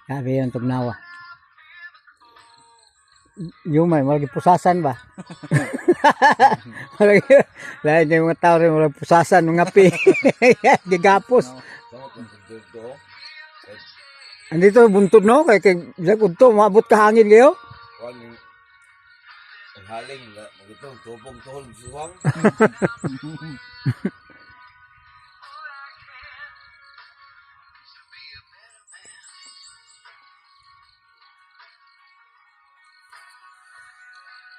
Sabi yung tugnawa. Yung may pusasan ba? Lahat yung mga tao rin pusasan, mga pi. Gigapos. Andito buntod no kay unto maabot ka hangin kayo. Ang haling magito tupong tuhol suwang.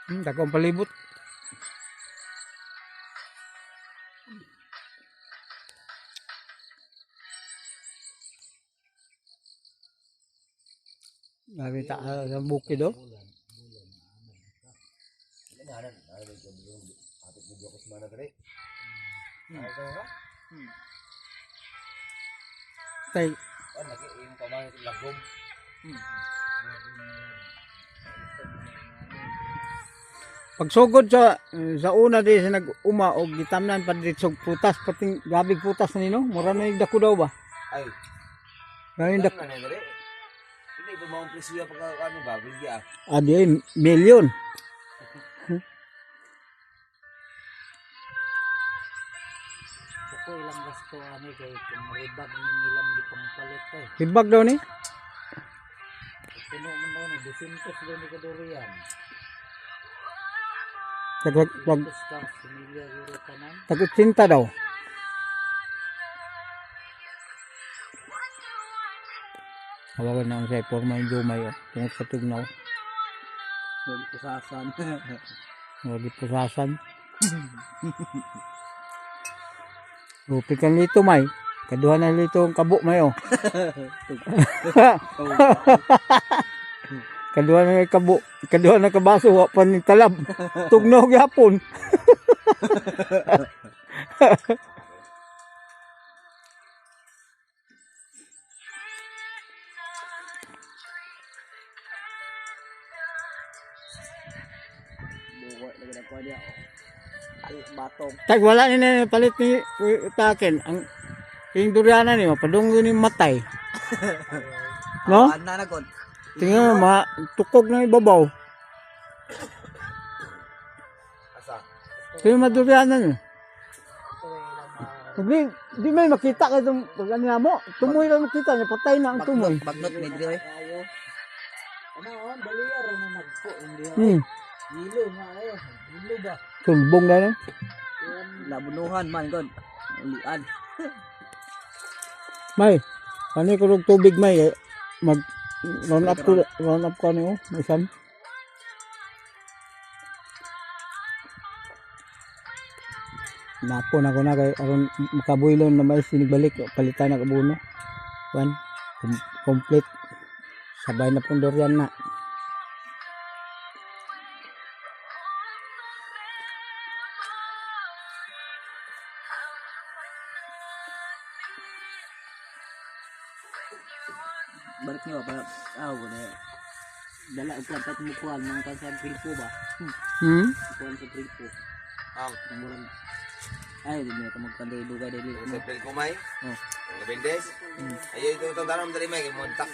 Dakong palibot. Sabi ta sa bukid do. Tay pagsugod sa una di sa nag-uma og gitamnan pa dito putas pating gabig putas nino mura na yung dako daw ba? Ay. Gawin dako. Hindi ba mong presyo pagka ano ba bilya. Adi milyon. Ako ilang gasto ani kay kung ribag ning ilang di pampalit eh. Hibag daw ni. Puno man daw ni 200 daw ni kadurian. Tag Tapos ka similya guro tanan. tag-80 daw. Hawakan na ang sa forma yung jumay o. Tungkol sa tugnaw. Wag pusasan. Wagi pusasan. Rupi kan lito may. Kaduha na lito ang kabo may o. Kaduha na yung kabo. Kaduha na kabaso. Wapan ng talab. Tugnaw gyapon. Buwa lagi na ko dia. Ay batong. Tag wala ni na palit ni takin. Ang yung duriana ni mapadunggo ni matay. No? Ana na kon. Tingnan mo, tukog na ibabaw. Asa? Kaya madurianan eh. Di may makita ka itong pag ano mo. Tumoy lang makita niya, patay na ang tumoy. Bagnot ni dire. Ayo. Ano on dali ara na nagko hindi. Dilo nga ayo. Dilo ba? Sulbong na nun. Labunuhan man kon. Ulian. May, kani ko ng tubig may, mag round up ko niyo, may san. Napon ako na kay aron makabuylon na may sinigbalik palitan na kabuno. One complete. Sabay na pong durian na. Balik niyo para wala. Dala og platat mo kuan mga kansan tripo ba? Kuan sa tripo. Ang Murag ay di na ka magkanday-dugay dili. sa pel ko may. Oh. Ang bendes. Ayo ito tong tanom dali may montak.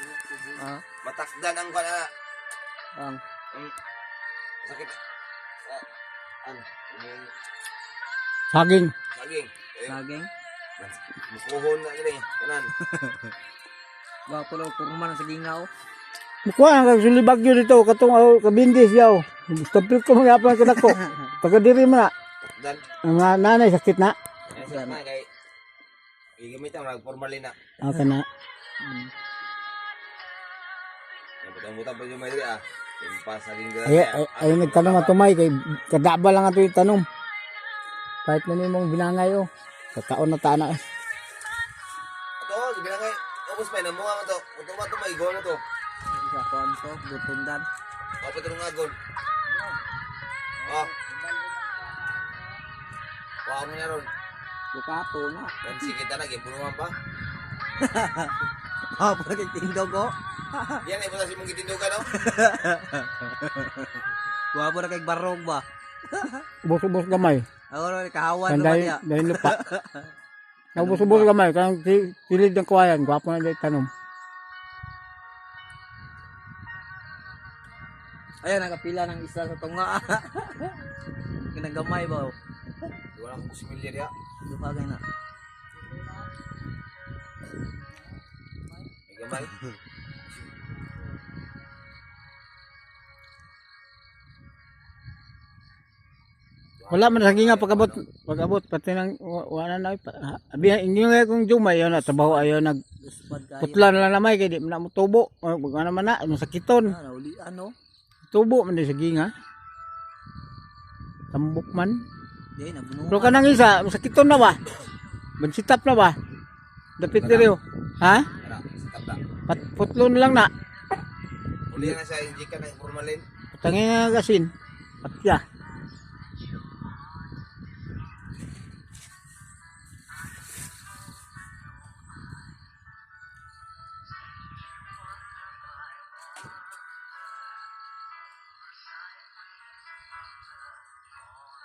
Ah, Matakdan ang kana. ang Sakit. Ano? Saging. Saging. saging. Mukuhon na gini. Kanan. Wa ko law kurman sa gingaw. Mukuha ang kagsulibag yun dito, katong kabindis yaw. Stopil ko mga apa ka dako. Pagkadiri mo na. Dan. Ang nanay sakit na. Sa na kay igamit ang nagformalin na. Aka na. Butang-butang pa yung may diri ah. Impas saging Ay nagtanong atumay kay kadaba lang ato yung tanong. Kahit na nimong binangay o. Kataon na tana eh. Ito, binangay. Ubus pa na mga to. Kung to may go na to. Isa kuan to butundan. Apa to ng agon? Oh. Wow mo na ron. Bukato na. Dan sikita na gipunuan pa. Ah, pag tindog ko. Yan ay butas imong gitindugan no. Wa mo na kay barog ba. Ubos-ubos gamay. Ako na kahawan naman Kanday niya. dahil lupa. Ubos-ubos gamay. Kang silid ng kuwayan. Gwapo na dahil tanom. Ayan, nakapila ng isa sa tunga. Ginagamay ba? Di wala akong similya diya. Dupagay na. May gamay. Wala man lagi nga pagabot pati nang wala na abi inyo nga kung jumay yo na trabaho ayo nag Luspad kayo. putla na lang namay kay di man na mo tubo ano man na sakiton Ah, nauli ano? tubo man di sige nga tambok man Di, nabunungan. pero kanang isa sakiton na ba bansitap na ba dapit diri ha Ano, sikap na. putlon lang na Uli na sa injikan ng formalin. tangin nga gasin patya